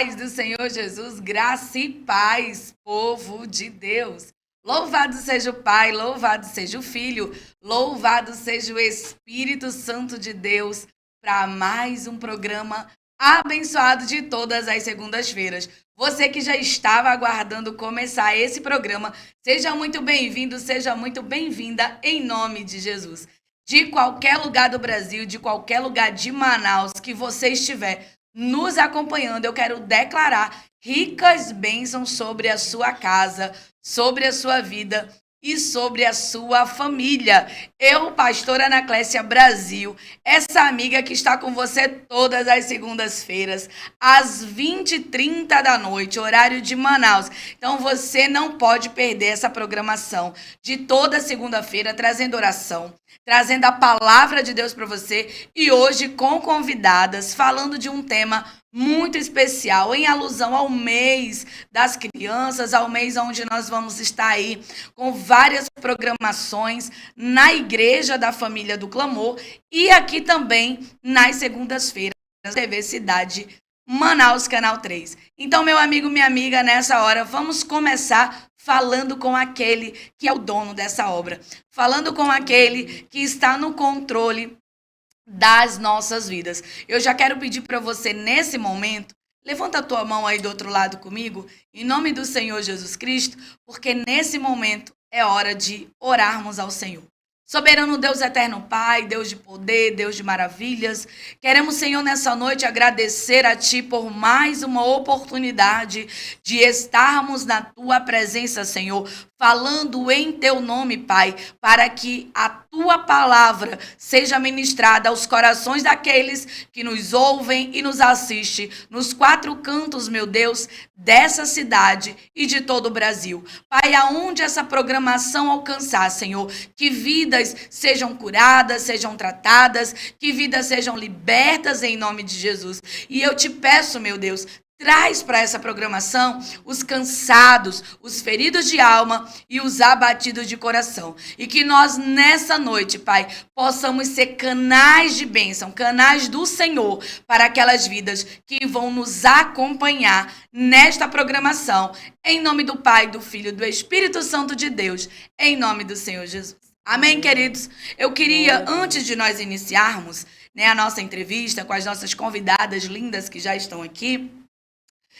paz do Senhor Jesus, graça e paz, povo de Deus. Louvado seja o Pai, louvado seja o Filho, louvado seja o Espírito Santo de Deus para mais um programa abençoado de todas as segundas-feiras. Você que já estava aguardando começar esse programa, seja muito bem-vindo, seja muito bem-vinda em nome de Jesus. De qualquer lugar do Brasil, de qualquer lugar de Manaus que você estiver nos acompanhando, eu quero declarar ricas bênçãos sobre a sua casa, sobre a sua vida e sobre a sua família. Eu, pastora Anaclésia Brasil, essa amiga que está com você todas as segundas-feiras, às 20h30 da noite, horário de Manaus. Então você não pode perder essa programação de toda segunda-feira, trazendo oração, trazendo a palavra de Deus para você e hoje com convidadas, falando de um tema muito especial, em alusão ao mês das crianças, ao mês onde nós vamos estar aí com várias programações na Igreja da Família do Clamor e aqui também nas segundas-feiras, na TV Cidade Manaus, Canal 3. Então, meu amigo, minha amiga, nessa hora, vamos começar falando com aquele que é o dono dessa obra, falando com aquele que está no controle das nossas vidas. Eu já quero pedir para você, nesse momento, levanta a tua mão aí do outro lado comigo, em nome do Senhor Jesus Cristo, porque nesse momento é hora de orarmos ao Senhor. Soberano Deus eterno Pai, Deus de poder, Deus de maravilhas, queremos, Senhor, nessa noite agradecer a Ti por mais uma oportunidade de estarmos na Tua presença, Senhor, falando em Teu nome, Pai, para que a Tua palavra seja ministrada aos corações daqueles que nos ouvem e nos assistem nos quatro cantos, meu Deus, dessa cidade e de todo o Brasil. Pai, aonde essa programação alcançar, Senhor, que vidas sejam curadas, sejam tratadas, que vidas sejam libertas em nome de Jesus. E eu te peço, meu Deus, traz para essa programação os cansados, os feridos de alma e os abatidos de coração. E que nós, nessa noite, Pai, possamos ser canais de bênção, canais do Senhor para aquelas vidas que vão nos acompanhar nesta programação. Em nome do Pai, do Filho e do Espírito Santo de Deus. Em nome do Senhor Jesus. Amém, queridos? Eu queria, antes de nós iniciarmos, a nossa entrevista com as nossas convidadas lindas que já estão aqui,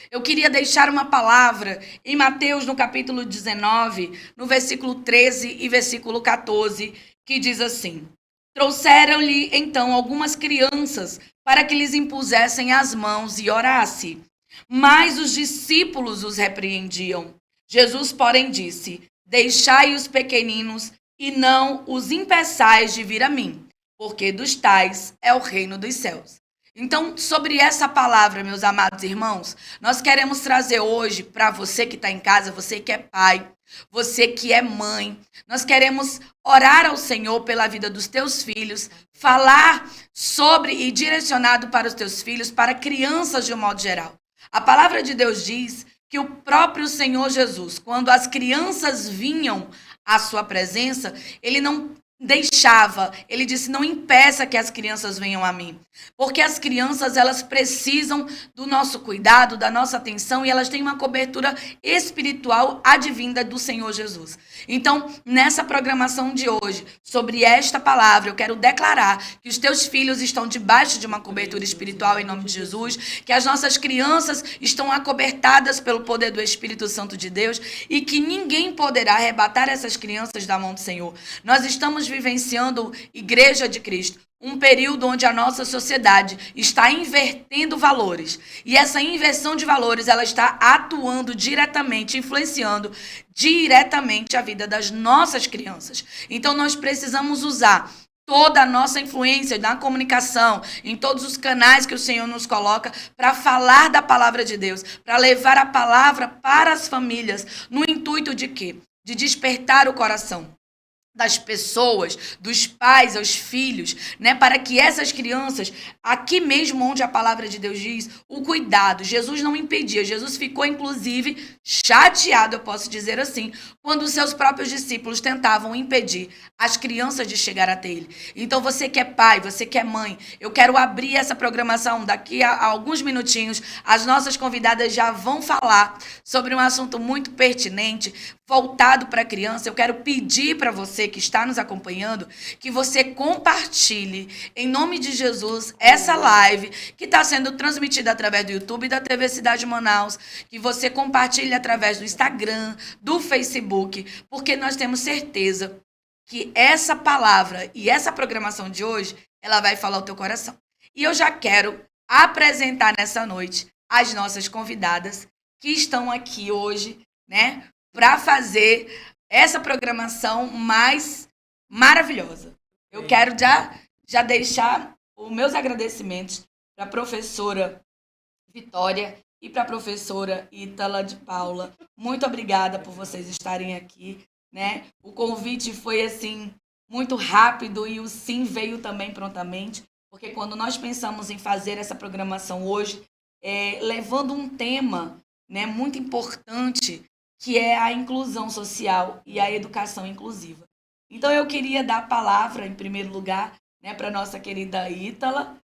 eu queria deixar uma palavra em Mateus, no capítulo 19, no versículo 13 e versículo 14, que diz assim: Trouxeram-lhe, então, algumas crianças para que lhes impusessem as mãos e orasse. Mas os discípulos os repreendiam. Jesus, porém, disse: Deixai os pequeninos e não os impeçais de vir a mim, porque dos tais é o reino dos céus. Então, sobre essa palavra, meus amados irmãos, nós queremos trazer hoje para você que está em casa, você que é pai, você que é mãe, nós queremos orar ao Senhor pela vida dos teus filhos, falar sobre e direcionado para os teus filhos, para crianças de um modo geral. A palavra de Deus diz que o próprio Senhor Jesus, quando as crianças vinham à sua presença, ele não deixava, ele disse: não impeça que as crianças venham a mim, porque as crianças, elas precisam do nosso cuidado, da nossa atenção, e elas têm uma cobertura espiritual advinda do Senhor Jesus. Então, nessa programação de hoje, sobre esta palavra, eu quero declarar que os teus filhos estão debaixo de uma cobertura espiritual em nome de Jesus, que as nossas crianças estão acobertadas pelo poder do Espírito Santo de Deus e que ninguém poderá arrebatar essas crianças da mão do Senhor. Nós estamos vivenciando, Igreja de Cristo, um período onde a nossa sociedade está invertendo valores. E essa inversão de valores, ela está atuando diretamente, influenciando diretamente a vida das nossas crianças. Então, nós precisamos usar toda a nossa influência na comunicação, em todos os canais que o Senhor nos coloca, para falar da palavra de Deus, para levar a palavra para as famílias, no intuito de quê? De despertar o coração. das pessoas, dos pais aos filhos, né, para que essas crianças, aqui mesmo onde a palavra de Deus diz, o cuidado, Jesus não impedia, Jesus ficou inclusive chateado, eu posso dizer assim, quando os seus próprios discípulos tentavam impedir as crianças de chegar até ele. Então você que é pai, você que é mãe, eu quero abrir essa programação, daqui a alguns minutinhos, as nossas convidadas já vão falar sobre um assunto muito pertinente, voltado para a criança. Eu quero pedir para você que está nos acompanhando que você compartilhe, em nome de Jesus, essa live que está sendo transmitida através do YouTube e da TV Cidade Manaus, que você compartilhe através do Instagram, do Facebook, porque nós temos certeza que essa palavra e essa programação de hoje, ela vai falar o teu coração. E eu já quero apresentar nessa noite as nossas convidadas que estão aqui hoje, né, para fazer essa programação mais maravilhosa. Eu quero já deixar os meus agradecimentos para a professora Vitória e para a professora Ítala de Paula. Muito obrigada por vocês estarem aqui, né? O convite foi assim muito rápido e o sim veio também prontamente, porque quando nós pensamos em fazer essa programação hoje, levando um tema, né, muito importante, que é a inclusão social e a educação inclusiva. Então, eu queria dar a palavra, em primeiro lugar, né, para a nossa querida Ítala,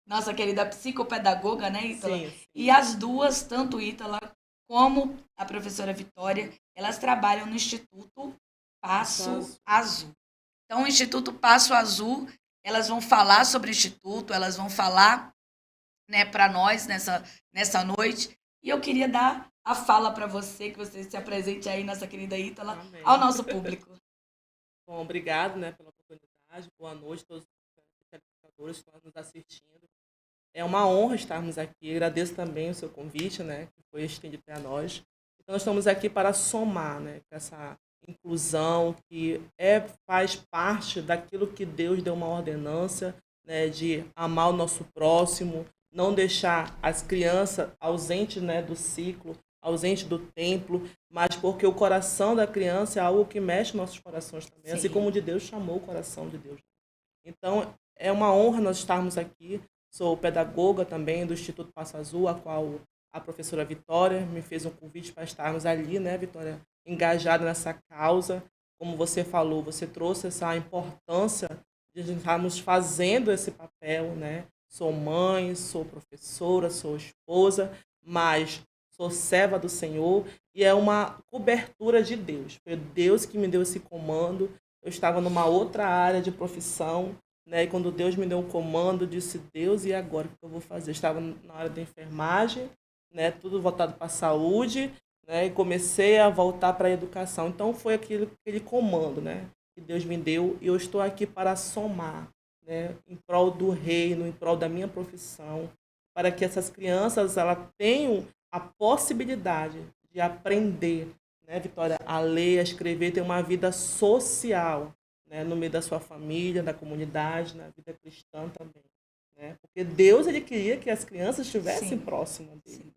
nossa querida psicopedagoga, né, Ítala? Sim. E as duas, tanto Ítala como a professora Vitória, elas trabalham no Instituto Passo Azul. Então, o Instituto Passo Azul, elas vão falar sobre o Instituto, elas vão falar, né, para nós nessa noite. E eu queria dar a fala para você, que você se apresente aí, nossa querida Ítala, Amém. ao nosso público. Bom, obrigado, né, pela oportunidade. Boa noite a todos os telespectadores que estão nos assistindo. É uma honra estarmos aqui. Agradeço também o seu convite, né, que foi estendido a nós. Então, nós estamos aqui para somar, né, essa inclusão que faz parte daquilo que Deus deu uma ordenança, né, de amar o nosso próximo, não deixar as crianças ausentes, né, do ciclo, ausente do templo, mas porque o coração da criança é algo que mexe nossos corações também, assim como de Deus chamou o coração de Deus. Então, é uma honra nós estarmos aqui. Sou pedagoga também do Instituto Passo Azul, a qual a professora Vitória me fez um convite para estarmos ali, né, Vitória, engajada nessa causa. Como você falou, você trouxe essa importância de estarmos fazendo esse papel, né? Sou mãe, sou professora, sou esposa, mas sou serva do Senhor e é uma cobertura de Deus. Foi Deus que me deu esse comando. Eu estava numa outra área de profissão, né? E quando Deus me deu um comando, eu disse, Deus, e agora o que eu vou fazer? Eu estava na área da enfermagem, né? Tudo voltado para a saúde, né? E comecei a voltar para a educação. Então foi aquele comando, né, que Deus me deu e eu estou aqui para somar, né, em prol do reino, em prol da minha profissão, para que essas crianças elas tenham a possibilidade de aprender, né, Vitória, a ler, a escrever, ter uma vida social, né, no meio da sua família, da comunidade, na vida cristã também, né? Porque Deus ele queria que as crianças estivessem próximas dele. Sim.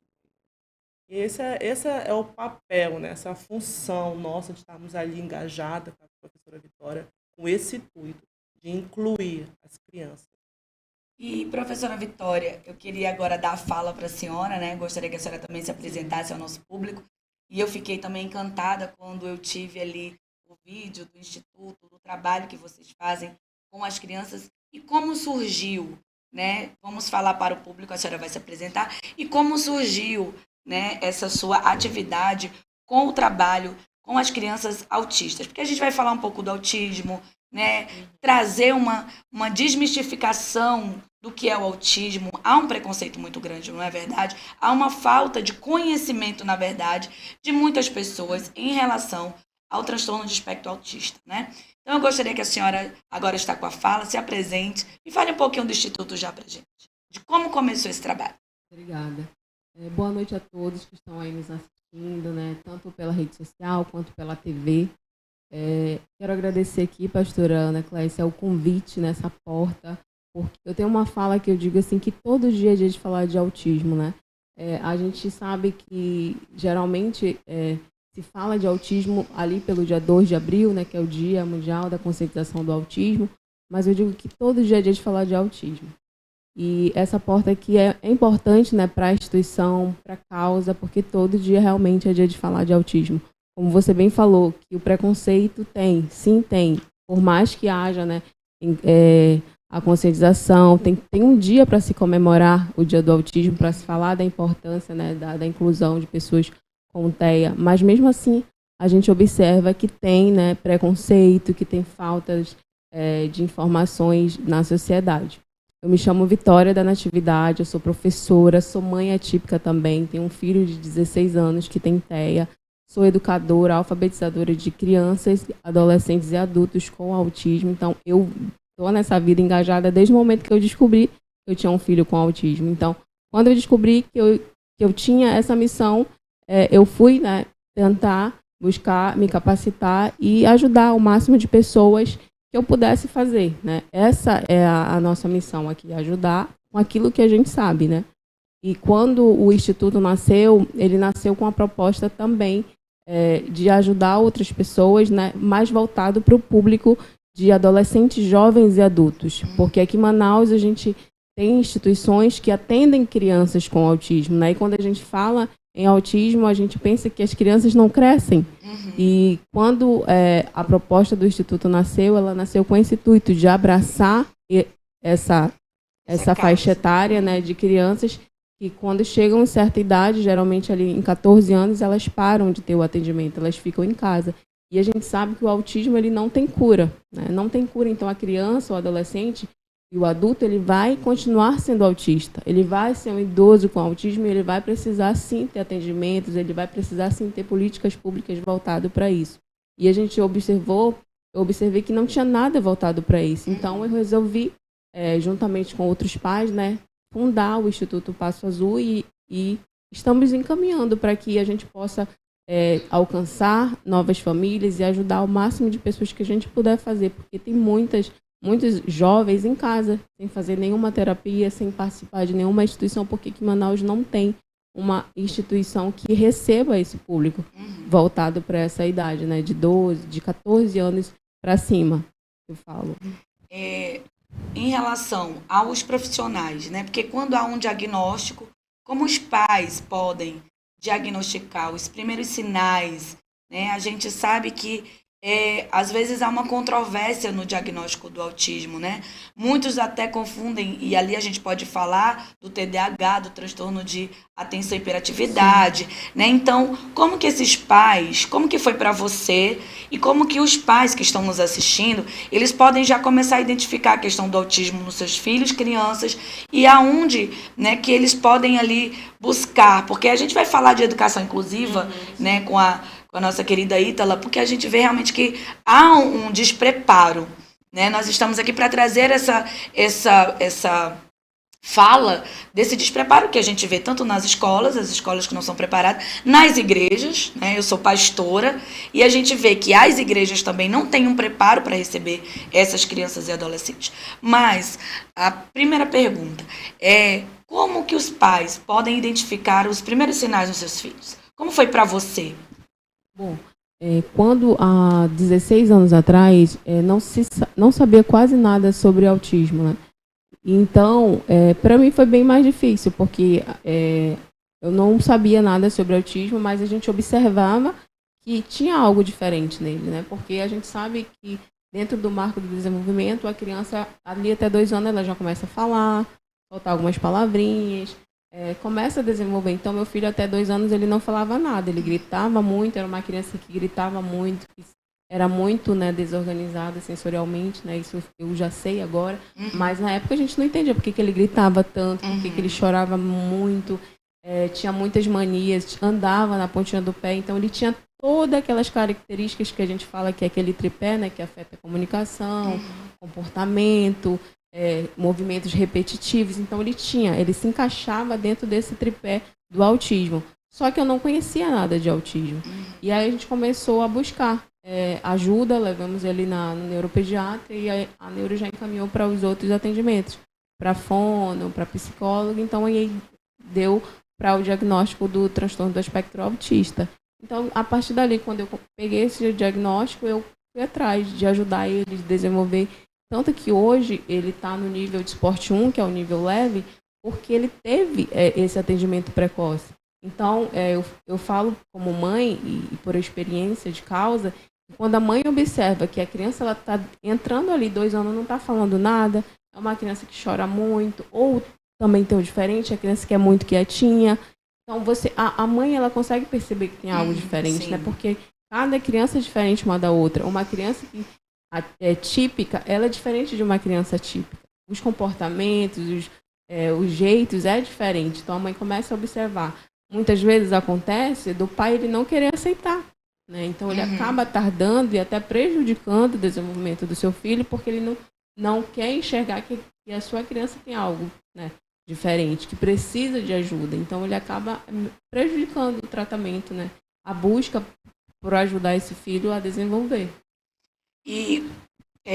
E esse é o papel, né, essa função nossa de estarmos ali engajada com a professora Vitória, com esse intuito de incluir as crianças. E, professora Vitória, eu queria agora dar a fala para a senhora, né? Gostaria que a senhora também se apresentasse ao nosso público. E eu fiquei também encantada quando eu tive ali o vídeo do Instituto, do trabalho que vocês fazem com as crianças e como surgiu, né? Vamos falar para o público, a senhora vai se apresentar, e como surgiu, né, essa sua atividade com o trabalho com as crianças autistas. Porque a gente vai falar um pouco do autismo, né, trazer uma desmistificação do que é o autismo. Há um preconceito muito grande, não é verdade? Há uma falta de conhecimento, na verdade, de muitas pessoas em relação ao transtorno de espectro autista, né? Então, eu gostaria que a senhora agora está com a fala, se apresente e fale um pouquinho do Instituto já para a gente, de como começou esse trabalho. Obrigada. Boa noite a todos que estão aí nos assistindo, né, tanto pela rede social quanto pela TV. Quero agradecer aqui, pastora Ana Clécia, o convite nessa porta, porque eu tenho uma fala que eu digo assim, que todo dia é dia de falar de autismo, né? A gente sabe que, geralmente, se fala de autismo ali pelo dia 2 de abril, né, que é o Dia Mundial da Conscientização do Autismo, mas eu digo que todo dia é dia de falar de autismo. E essa porta aqui é importante, né, para a instituição, para a causa, porque todo dia realmente é dia de falar de autismo. Como você bem falou, que o preconceito tem, sim tem, por mais que haja, né, a conscientização, tem um dia para se comemorar o Dia do Autismo, para se falar da importância, né, da inclusão de pessoas com TEA, mas mesmo assim a gente observa que tem, né, preconceito, que tem faltas de informações na sociedade. Eu me chamo Vitória da Natividade, eu sou professora, sou mãe atípica também, tenho um filho de 16 anos que tem TEA, sou educadora, alfabetizadora de crianças, adolescentes e adultos com autismo, então eu estou nessa vida engajada desde o momento que eu descobri que eu tinha um filho com autismo. Então, quando eu descobri que eu tinha essa missão, eu fui, né, tentar buscar me capacitar e ajudar o máximo de pessoas que eu pudesse fazer, né? Essa é a nossa missão aqui, ajudar com aquilo que a gente sabe, né? E quando o Instituto nasceu, ele nasceu com a proposta também de ajudar outras pessoas, né? Mais voltado para o público de adolescentes, jovens e adultos. Porque aqui em Manaus a gente tem instituições que atendem crianças com autismo, né? E quando a gente fala em autismo, a gente pensa que as crianças não crescem. E quando a proposta do Instituto nasceu, ela nasceu com esse intuito de abraçar essa faixa etária, né, de crianças que, quando chegam a certa idade, geralmente ali em 14 anos, elas param de ter o atendimento, elas ficam em casa. E a gente sabe que o autismo ele não tem cura, né? Não tem cura, então a criança, o adolescente e o adulto, ele vai continuar sendo autista, ele vai ser um idoso com autismo, ele vai precisar sim ter atendimentos, ele vai precisar sim ter políticas públicas voltadas para isso. E a gente eu observei que não tinha nada voltado para isso. Então eu resolvi, juntamente com outros pais, né, fundar o Instituto Passo Azul e estamos encaminhando para que a gente possa alcançar novas famílias e ajudar o máximo de pessoas que a gente puder fazer, porque tem muitos jovens em casa, sem fazer nenhuma terapia, sem participar de nenhuma instituição, porque aqui em Manaus não tem uma instituição que receba esse público voltado para essa idade, né, de 14 anos para cima, eu falo. Em relação aos profissionais, né, porque quando há um diagnóstico, como os pais podem diagnosticar os primeiros sinais, né, a gente sabe que às vezes há uma controvérsia no diagnóstico do autismo, né? Muitos até confundem, e ali a gente pode falar do TDAH, do transtorno de atenção e hiperatividade, né? Então, como que esses pais, como que foi para você e como que os pais que estão nos assistindo, eles podem já começar a identificar a questão do autismo nos seus filhos, crianças, e aonde, né, que eles podem ali buscar, porque a gente vai falar de educação inclusiva, né, com a nossa querida Ítala, porque a gente vê realmente que há um despreparo, né? Nós estamos aqui para trazer essa fala desse despreparo que a gente vê tanto nas escolas, as escolas que não são preparadas, nas igrejas, né? Eu sou pastora, e a gente vê que as igrejas também não têm um preparo para receber essas crianças e adolescentes. Mas a primeira pergunta é: como que os pais podem identificar os primeiros sinais nos seus filhos? Como foi para você? Bom, quando há 16 anos atrás, não sabia quase nada sobre autismo, né? Então, para mim foi bem mais difícil, porque eu não sabia nada sobre autismo, mas a gente observava que tinha algo diferente nele, né? Porque a gente sabe que dentro do marco do desenvolvimento, a criança ali até 2 anos ela já começa a falar, soltar algumas palavrinhas, começa a desenvolver. Então, meu filho até 2 anos ele não falava nada, ele gritava muito, era uma criança que gritava muito, que era muito, né, desorganizada sensorialmente, né? Isso eu já sei agora, mas na época a gente não entendia por que ele gritava tanto, por que ele chorava muito, tinha muitas manias, andava na pontinha do pé, então ele tinha todas aquelas características que a gente fala que é aquele tripé, né, que afeta a comunicação, comportamento, movimentos repetitivos. Então ele se encaixava dentro desse tripé do autismo. Só que eu não conhecia nada de autismo. E aí a gente começou a buscar ajuda, levamos ele no neuropediatra e a neuro já encaminhou para os outros atendimentos, para fono, para psicólogo. Então aí deu para o diagnóstico do transtorno do espectro autista. Então, a partir dali, quando eu peguei esse diagnóstico, eu fui atrás de ajudar ele a desenvolver. Tanto que hoje ele está no nível de esporte 1, que é o nível leve, porque ele teve esse atendimento precoce. Então, eu falo como mãe, e por experiência de causa, quando a mãe observa que a criança está entrando ali 2 anos, não está falando nada, é uma criança que chora muito, ou também tem o diferente, a criança que é muito quietinha. Então, a mãe ela consegue perceber que tem algo diferente, né? Porque cada criança é diferente uma da outra. Uma criança que é típica, ela é diferente de uma criança típica. Os comportamentos, os jeitos é diferente. Então, a mãe começa a observar. Muitas vezes acontece do pai ele não querer aceitar, né? Então, ele acaba tardando e até prejudicando o desenvolvimento do seu filho, porque ele não quer enxergar que a sua criança tem algo, né, diferente, que precisa de ajuda. Então, ele acaba prejudicando o tratamento, né? A busca por ajudar esse filho a desenvolver. E,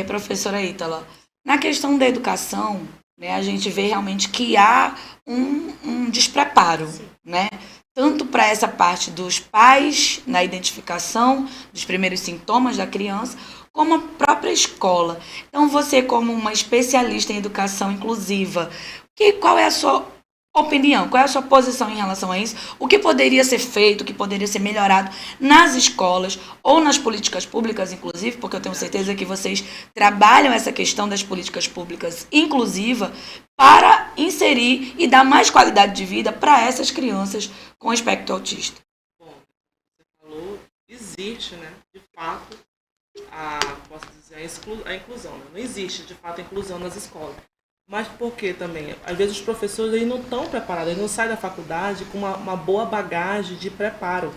professora Ítala, na questão da educação, né, a gente vê realmente que há um despreparo, né? Tanto para essa parte dos pais, na identificação dos primeiros sintomas da criança, como a própria escola. Então, você, como uma especialista em educação inclusiva, qual é a sua opinião, qual é a sua posição em relação a isso? O que poderia ser feito, o que poderia ser melhorado nas escolas ou nas políticas públicas, inclusive, porque eu tenho certeza que vocês trabalham essa questão das políticas públicas inclusiva para inserir e dar mais qualidade de vida para essas crianças com espectro autista. Bom, você falou, existe, né, de fato, posso dizer, a inclusão. Né? Não existe, de fato, a inclusão nas escolas. Mas por que também? Às vezes os professores eles não estão preparados, eles não saem da faculdade com uma boa bagagem de preparo.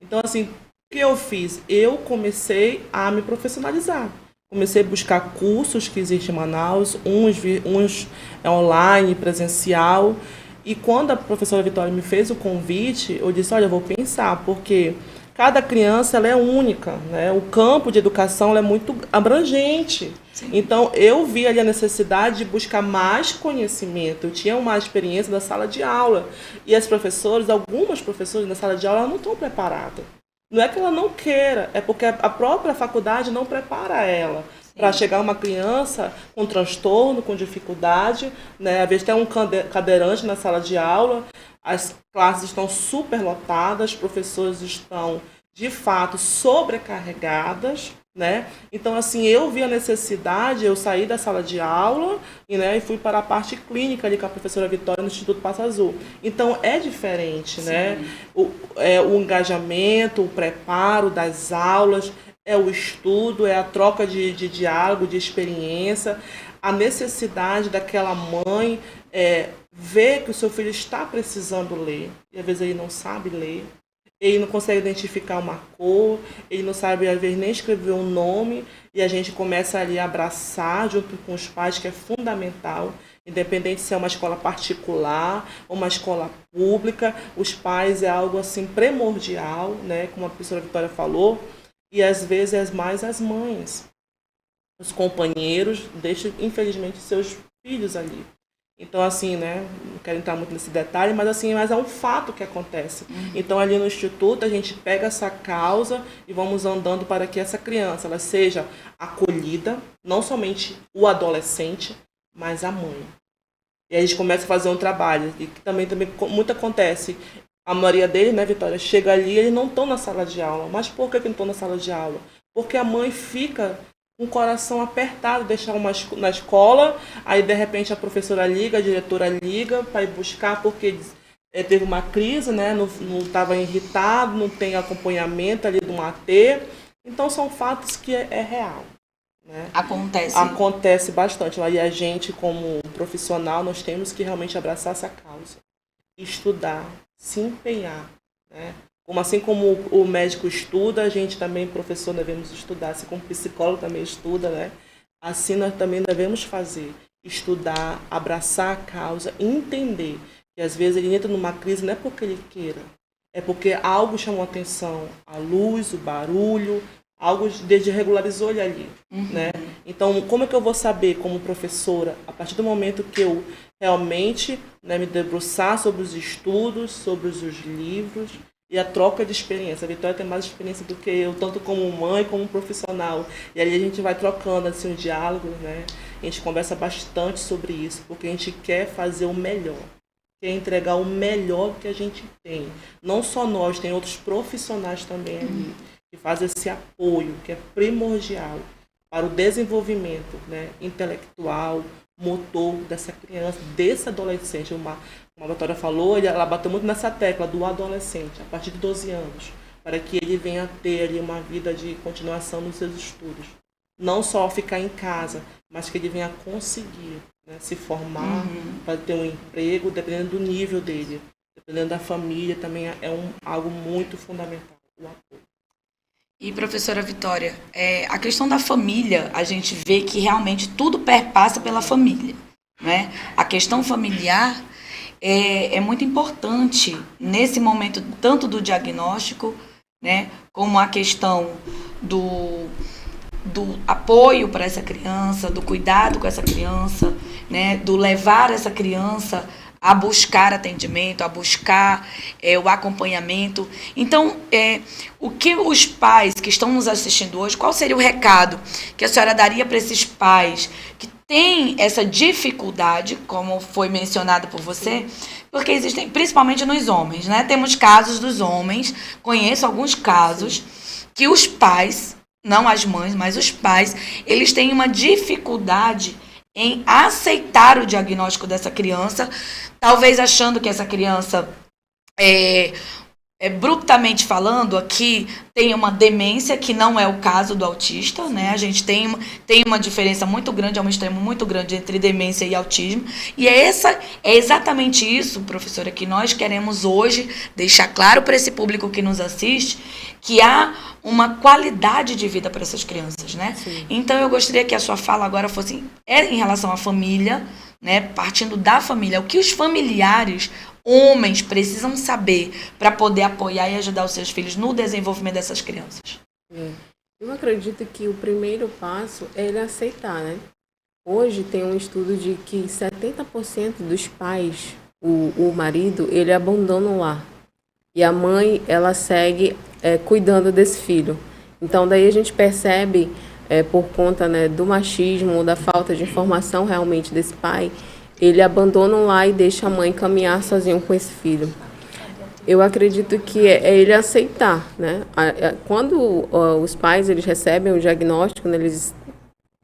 Então, assim, o que eu fiz? Eu comecei a me profissionalizar. Comecei a buscar cursos que existem em Manaus, uns online, presencial. E quando a professora Vitória me fez o convite, eu disse, olha, eu vou pensar, porque cada criança ela é única, né? O campo de educação ela é muito abrangente. Sim. Então, eu vi ali a necessidade de buscar mais conhecimento. Eu tinha uma experiência da sala de aula. E as professoras, algumas professoras na sala de aula, elas não estão preparadas. Não é que ela não queira, é porque a própria faculdade não prepara ela para chegar uma criança com transtorno, com dificuldade, né? Às vezes tem um cadeirante na sala de aula, as classes estão superlotadas, os professores estão, de fato, sobrecarregadas, né? Então, assim, eu vi a necessidade, eu saí da sala de aula e fui para a parte clínica ali com a professora Vitória no Instituto Passa Azul. Então, é diferente, né? O engajamento, o preparo das aulas, é o estudo, é a troca de diálogo, de experiência, a necessidade daquela mãe ver que o seu filho está precisando ler, e às vezes ele não sabe ler, ele não consegue identificar uma cor, ele não sabe, às vezes, nem escrever um nome, e a gente começa ali a abraçar junto com os pais, que é fundamental, independente se é uma escola particular ou uma escola pública, os pais é algo assim primordial, né, como a professora Vitória falou, e às vezes é mais as mães, os companheiros deixam, infelizmente, seus filhos ali. Então, assim, né, não quero entrar muito nesse detalhe, mas é um fato que acontece. Então, ali no Instituto, a gente pega essa causa e vamos andando para que essa criança ela seja acolhida, não somente o adolescente, mas a mãe. E aí a gente começa a fazer um trabalho, e que também muito acontece. A maioria deles, né, Vitória, chega ali e eles não estão na sala de aula. Mas por que não estão na sala de aula? Porque a mãe fica com o coração apertado, deixar na escola, aí de repente a professora liga, a diretora liga para ir buscar, porque teve uma crise, né, não estava irritado, não tem acompanhamento ali do AT. Então são fatos que é real. Né? Acontece bastante. E a gente, como profissional, nós temos que realmente abraçar essa causa. Estudar, se empenhar, né? Assim como o médico estuda, a gente também, professor, devemos estudar. Assim como o psicólogo também estuda, né? Assim nós também devemos fazer. Estudar, abraçar a causa, entender que às vezes ele entra numa crise não é porque ele queira, é porque algo chamou a atenção, a luz, o barulho, algo desregularizou ele ali, né? Então, como é que eu vou saber, como professora, a partir do momento que eu realmente, né, me debruçar sobre os estudos, sobre os livros, e a troca de experiência. A Vitória tem mais experiência do que eu, tanto como mãe, como profissional. E ali a gente vai trocando assim, um diálogo, né? A gente conversa bastante sobre isso, porque a gente quer fazer o melhor. Quer entregar o melhor que a gente tem. Não só nós, tem outros profissionais também ali, que fazem esse apoio, que é primordial para o desenvolvimento, né, intelectual, motor dessa criança, desse adolescente. Como a Vitória falou, ela bateu muito nessa tecla do adolescente, a partir de 12 anos, para que ele venha a ter ali uma vida de continuação nos seus estudos. Não só ficar em casa, mas que ele venha conseguir, né, se formar, para ter um emprego, dependendo do nível dele, dependendo da família, também é algo muito fundamental, o apoio. E, professora Vitória, a questão da família, a gente vê que realmente tudo perpassa pela família, né? A questão familiar é muito importante nesse momento, tanto do diagnóstico, né, como a questão do apoio para essa criança, do cuidado com essa criança, né, do levar essa criança a buscar atendimento, a buscar o acompanhamento. Então, o que os pais que estão nos assistindo hoje, qual seria o recado que a senhora daria para esses pais que têm essa dificuldade, como foi mencionado por você, porque existem, principalmente nos homens, né? Temos casos dos homens, conheço alguns casos que os pais, não as mães, mas os pais, eles têm uma dificuldade em aceitar o diagnóstico dessa criança, talvez achando que essa criança, brutamente falando, aqui tem uma demência, que não é o caso do autista, né? A gente tem uma diferença muito grande, é um extremo muito grande entre demência e autismo. E é exatamente isso, professora, que nós queremos hoje deixar claro para esse público que nos assiste, que há uma qualidade de vida para essas crianças, né? Sim. Então, eu gostaria que a sua fala agora fosse em relação à família, né? Partindo da família, o que os familiares, homens, precisam saber para poder apoiar e ajudar os seus filhos no desenvolvimento dessas crianças. Eu acredito que o primeiro passo é ele aceitar, né? Hoje tem um estudo de que 70% dos pais, o marido, ele abandona o lar. E a mãe, ela segue cuidando desse filho. Então, daí a gente percebe, por conta, né, do machismo, da falta de informação realmente desse pai, ele abandona o lar e deixa a mãe caminhar sozinho com esse filho. Eu acredito que é ele aceitar, né? Quando os pais eles recebem o diagnóstico, né, eles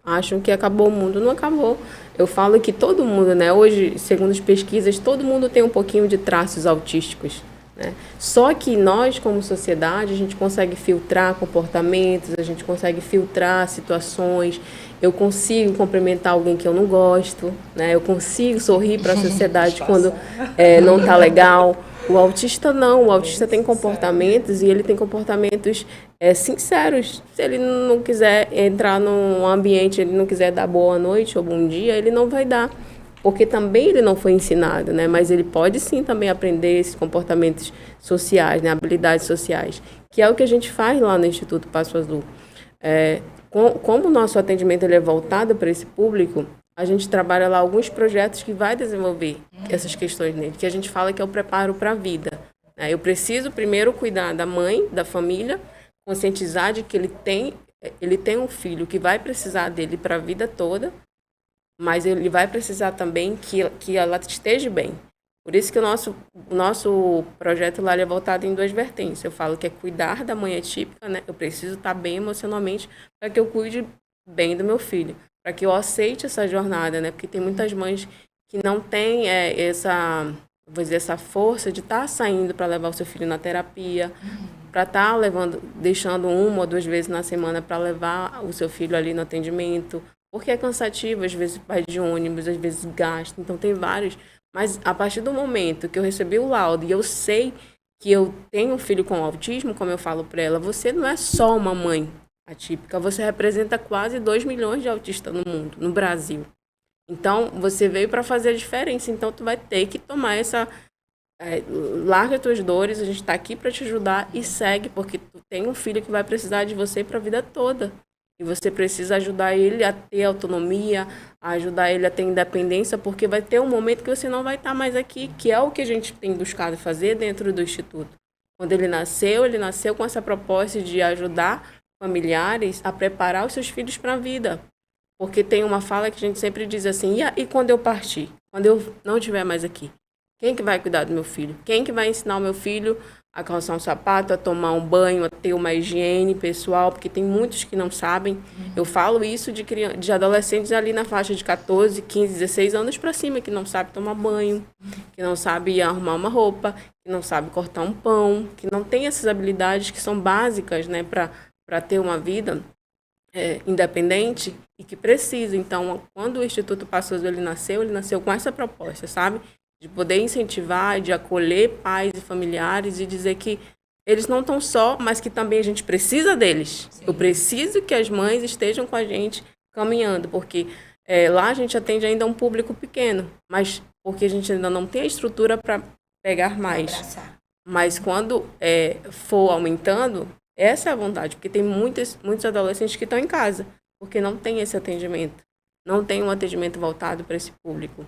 acham que acabou o mundo. Não acabou. Eu falo que todo mundo, né, hoje, segundo as pesquisas, todo mundo tem um pouquinho de traços autísticos. Só que nós, como sociedade, a gente consegue filtrar comportamentos, a gente consegue filtrar situações. Eu consigo cumprimentar alguém que eu não gosto, né? Eu consigo sorrir para a sociedade quando não está legal. O autista não, o autista tem comportamentos e ele tem comportamentos sinceros. Se ele não quiser entrar num ambiente, ele não quiser dar boa noite ou bom dia, ele não vai dar. Porque também ele não foi ensinado, né? Mas ele pode sim também aprender esses comportamentos sociais, né? Habilidades sociais, que é o que a gente faz lá no Instituto Passo Azul. Como o nosso atendimento ele é voltado para esse público, a gente trabalha lá alguns projetos que vai desenvolver essas questões nele, que a gente fala que é o preparo para a vida. Eu preciso primeiro cuidar da mãe, da família, conscientizar de que ele tem um filho que vai precisar dele para a vida toda, mas ele vai precisar também que ela esteja bem. Por isso que o nosso projeto lá é voltado em duas vertentes. Eu falo que é cuidar da mãe atípica, né? Eu preciso estar bem emocionalmente para que eu cuide bem do meu filho, para que eu aceite essa jornada, né? Porque tem muitas mães que não têm essa força de estar saindo para levar o seu filho na terapia, para estar deixando 1 ou 2 vezes na semana para levar o seu filho ali no atendimento, porque é cansativo, às vezes vai de ônibus, às vezes gasta, então tem vários. Mas a partir do momento que eu recebi o laudo e eu sei que eu tenho um filho com autismo, como eu falo para ela, você não é só uma mãe atípica, você representa quase 2 milhões de autistas no mundo, no Brasil. Então, você veio para fazer a diferença, então tu vai ter que tomar larga as tuas dores, a gente está aqui para te ajudar e segue, porque tu tem um filho que vai precisar de você para a vida toda. E você precisa ajudar ele a ter autonomia, ajudar ele a ter independência, porque vai ter um momento que você não vai estar mais aqui, que é o que a gente tem buscado fazer dentro do Instituto. Quando ele nasceu com essa proposta de ajudar familiares a preparar os seus filhos para a vida. Porque tem uma fala que a gente sempre diz assim, e quando eu partir? Quando eu não estiver mais aqui? Quem que vai cuidar do meu filho? Quem que vai ensinar o meu filho a calçar um sapato, a tomar um banho, a ter uma higiene pessoal? Porque tem muitos que não sabem. Eu falo isso de adolescentes ali na faixa de 14, 15, 16 anos para cima, que não sabe tomar banho, que não sabe arrumar uma roupa, que não sabe cortar um pão, que não tem essas habilidades que são básicas, né, para ter uma vida independente e que precisa. Então, quando o Instituto Passos ele nasceu com essa proposta, sabe? De poder incentivar, de acolher pais e familiares e dizer que eles não estão só, mas que também a gente precisa deles. Sim. Eu preciso que as mães estejam com a gente caminhando, porque lá a gente atende ainda um público pequeno, mas porque a gente ainda não tem a estrutura para pegar mais. Abraçar. Mas quando for aumentando, essa é a vontade, porque tem muitos adolescentes que estão em casa, porque não tem esse atendimento, não tem um atendimento voltado para esse público.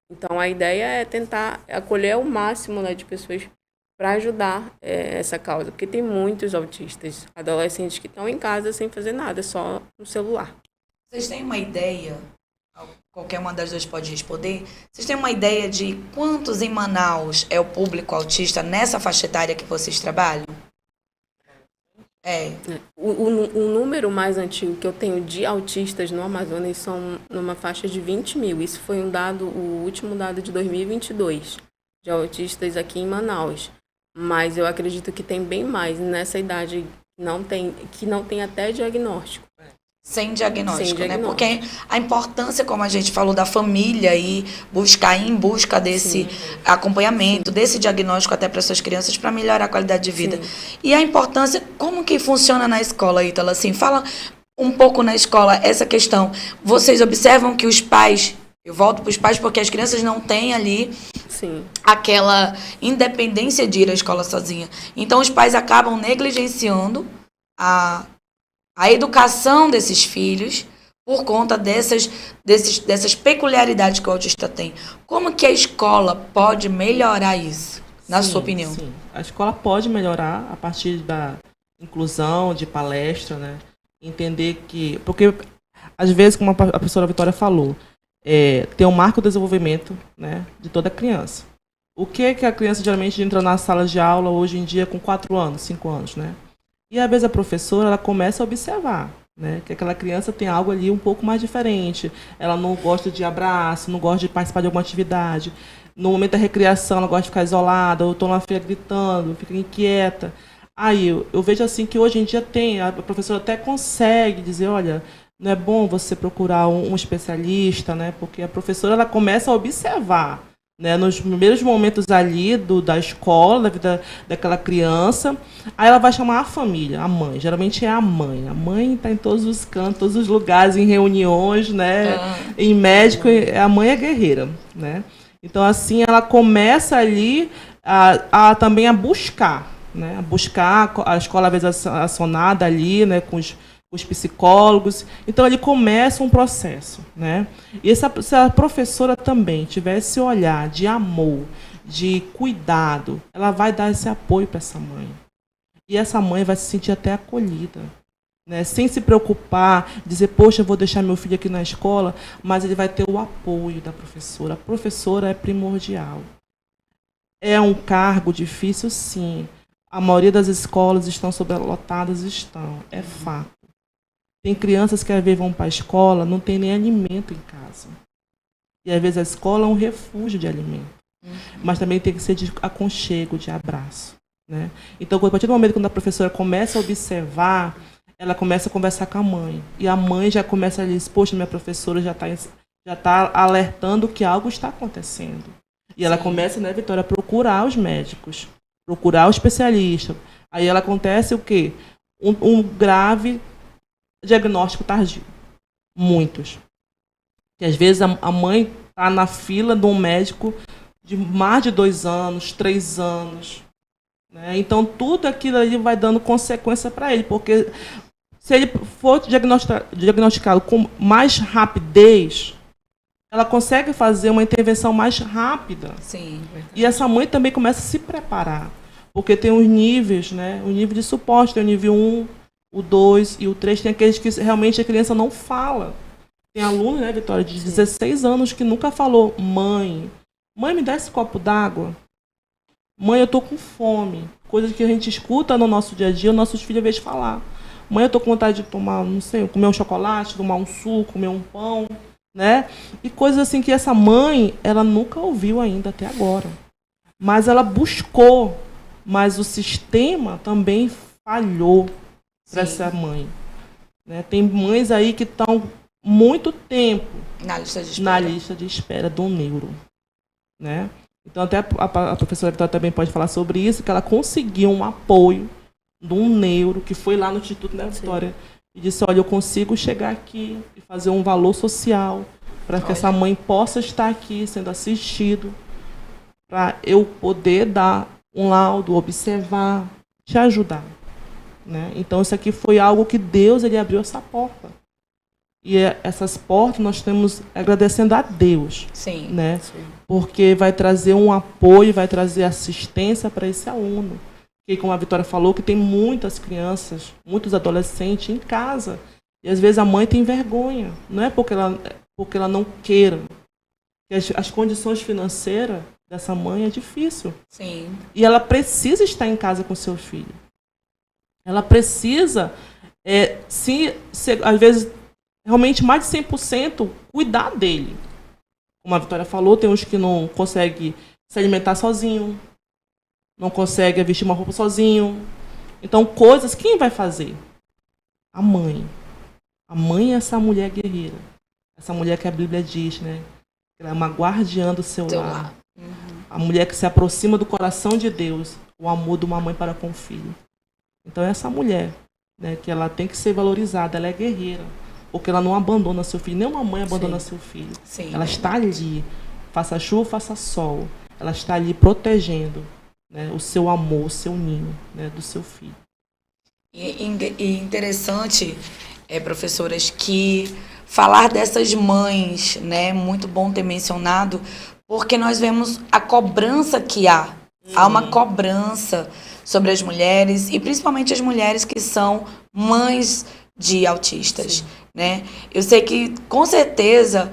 Então, a ideia é tentar acolher o máximo, né, de pessoas para ajudar essa causa, porque tem muitos autistas, adolescentes que estão em casa sem fazer nada, só no celular. Vocês têm uma ideia, qualquer uma das duas pode responder, vocês têm uma ideia de quantos em Manaus é o público autista nessa faixa etária que vocês trabalham? O número mais antigo que eu tenho de autistas no Amazonas são numa faixa de 20 mil. Isso foi o último dado de 2022, de autistas aqui em Manaus. Mas eu acredito que tem bem mais nessa idade que não tem até diagnóstico. Sem diagnóstico, né? Porque a importância, como a gente falou, da família e ir em busca desse acompanhamento, desse diagnóstico até para suas crianças, para melhorar a qualidade de vida. Sim. E a importância, como que funciona na escola, Ítala? Assim, fala um pouco na escola essa questão. Vocês observam que os pais, eu volto para os pais porque as crianças não têm ali aquela independência de ir à escola sozinha. Então, os pais acabam negligenciando a educação desses filhos por conta dessas peculiaridades que o autista tem. Como que a escola pode melhorar isso, na sua opinião? Sim, a escola pode melhorar a partir da inclusão, de palestra, né? Entender que... Porque, às vezes, como a professora Vitória falou, tem um marco de desenvolvimento, né, de toda criança. O que a criança geralmente entra na sala de aula hoje em dia com 4 anos, 5 anos, né? E, às vezes, a professora ela começa a observar, né, que aquela criança tem algo ali um pouco mais diferente. Ela não gosta de abraço, não gosta de participar de alguma atividade. No momento da recriação, ela gosta de ficar isolada, ou estou na feira gritando, fica inquieta. Aí, eu vejo assim que hoje em dia a professora até consegue dizer, olha, não é bom você procurar um especialista, né, porque a professora ela começa a observar, né, nos primeiros momentos ali da escola, da vida daquela criança. Aí ela vai chamar a família, a mãe. Geralmente é a mãe. A mãe está em todos os cantos, todos os lugares, em reuniões, né? Em médico, a mãe é guerreira, né? Então, assim, ela começa ali também a buscar, né? A buscar a escola, às vezes, acionada ali, né? Com os psicólogos. Então, ele começa um processo, né? E se a professora também tiver esse olhar de amor, de cuidado, ela vai dar esse apoio para essa mãe. E essa mãe vai se sentir até acolhida, né? Sem se preocupar, dizer, poxa, eu vou deixar meu filho aqui na escola, mas ele vai ter o apoio da professora. A professora é primordial. É um cargo difícil, sim. A maioria das escolas estão sobrelotadas, é fato. Tem crianças que às vezes vão para a escola, não tem nem alimento em casa. E às vezes a escola é um refúgio de alimento. Mas também tem que ser de aconchego, de abraço, né? Então, a partir do momento quando a professora começa a observar, ela começa a conversar com a mãe. E a mãe já começa a dizer, poxa, minha professora já está alertando que algo está acontecendo. E ela começa, né, Vitória, a procurar os médicos, procurar o especialista. Aí ela acontece o quê? Um grave diagnóstico tardio. Muitos. E às vezes a mãe está na fila de um médico de mais de 2 anos, 3 anos. Né? Então, tudo aquilo ali vai dando consequência para ele, porque se ele for diagnosticado com mais rapidez, ela consegue fazer uma intervenção mais rápida. Sim, e essa mãe também começa a se preparar. Porque tem os níveis, né? O nível de suporte, tem o nível 1, o 2 e o 3, tem aqueles que realmente a criança não fala. Tem aluno, né, Vitória, de 16 anos que nunca falou: mãe, me dá esse copo d'água. Mãe, eu tô com fome. Coisas que a gente escuta no nosso dia a dia, nossos filhos às vezes falar. Mãe, eu tô com vontade de tomar, não sei, comer um chocolate, tomar um suco, comer um pão, né? E coisas assim que essa mãe, ela nunca ouviu ainda até agora. Mas ela buscou, mas o sistema também falhou para essa mãe. Né? Tem mães aí que estão muito tempo na lista de espera do neuro. Né? Então, até a professora Vitória também pode falar sobre isso, que ela conseguiu um apoio de um neuro, que foi lá no Instituto, né, Vitória? E disse: olha, eu consigo chegar aqui e fazer um valor social para que essa mãe possa estar aqui sendo assistido, para eu poder dar um laudo, observar, te ajudar. Né? Então, isso aqui foi algo que Deus ele abriu essa porta. E essas portas nós temos agradecendo a Deus. Sim, né? Sim. Porque vai trazer um apoio, vai trazer assistência para esse aluno. Porque, como a Vitória falou, que tem muitas crianças, muitos adolescentes em casa. E, às vezes, a mãe tem vergonha. Não é porque ela não queira. As condições financeiras dessa mãe é difícil. Sim. E ela precisa estar em casa com seu filho. Ela precisa, às vezes, realmente mais de 100% cuidar dele. Como a Vitória falou, tem uns que não conseguem se alimentar sozinho, não conseguem vestir uma roupa sozinho. Então, coisas, quem vai fazer? A mãe. A mãe é essa mulher guerreira. Essa mulher que a Bíblia diz, né? Ela é uma guardiã do seu lar. Uhum. A mulher que se aproxima do coração de Deus, o amor de uma mãe para com o filho. Então, é essa mulher, né, que ela tem que ser valorizada, ela é guerreira. Porque ela não abandona seu filho. Nenhuma mãe abandona seu filho. Sim. Ela está ali, faça chuva, faça sol. Ela está ali protegendo, né, o seu amor, o seu ninho, né, do seu filho. E interessante, professoras, que falar dessas mães, né, muito bom ter mencionado, porque nós vemos a cobrança que há. Há uma cobrança sobre as mulheres, e principalmente as mulheres que são mães de autistas. Né? Eu sei que, com certeza,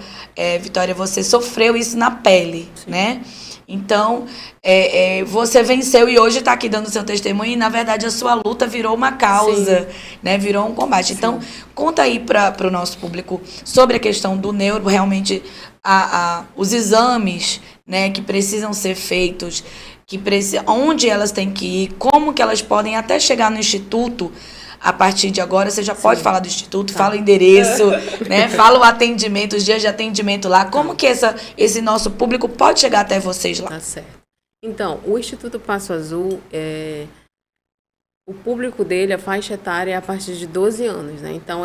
Vitória, você sofreu isso na pele, né? Então, você venceu e hoje está aqui dando seu testemunho e, na verdade, a sua luta virou uma causa, né? Virou um combate. Sim. Então, conta aí para o nosso público sobre a questão do neuro, realmente os exames, né, que precisam ser feitos, onde elas têm que ir, como que elas podem até chegar no instituto. A partir de agora, você já pode falar do Instituto, fala o endereço, né? Fala o atendimento, os dias de atendimento lá. Como que esse nosso público pode chegar até vocês lá? Tá certo. Então, o Instituto Passo Azul, o público dele, a faixa etária é a partir de 12 anos, né? Então,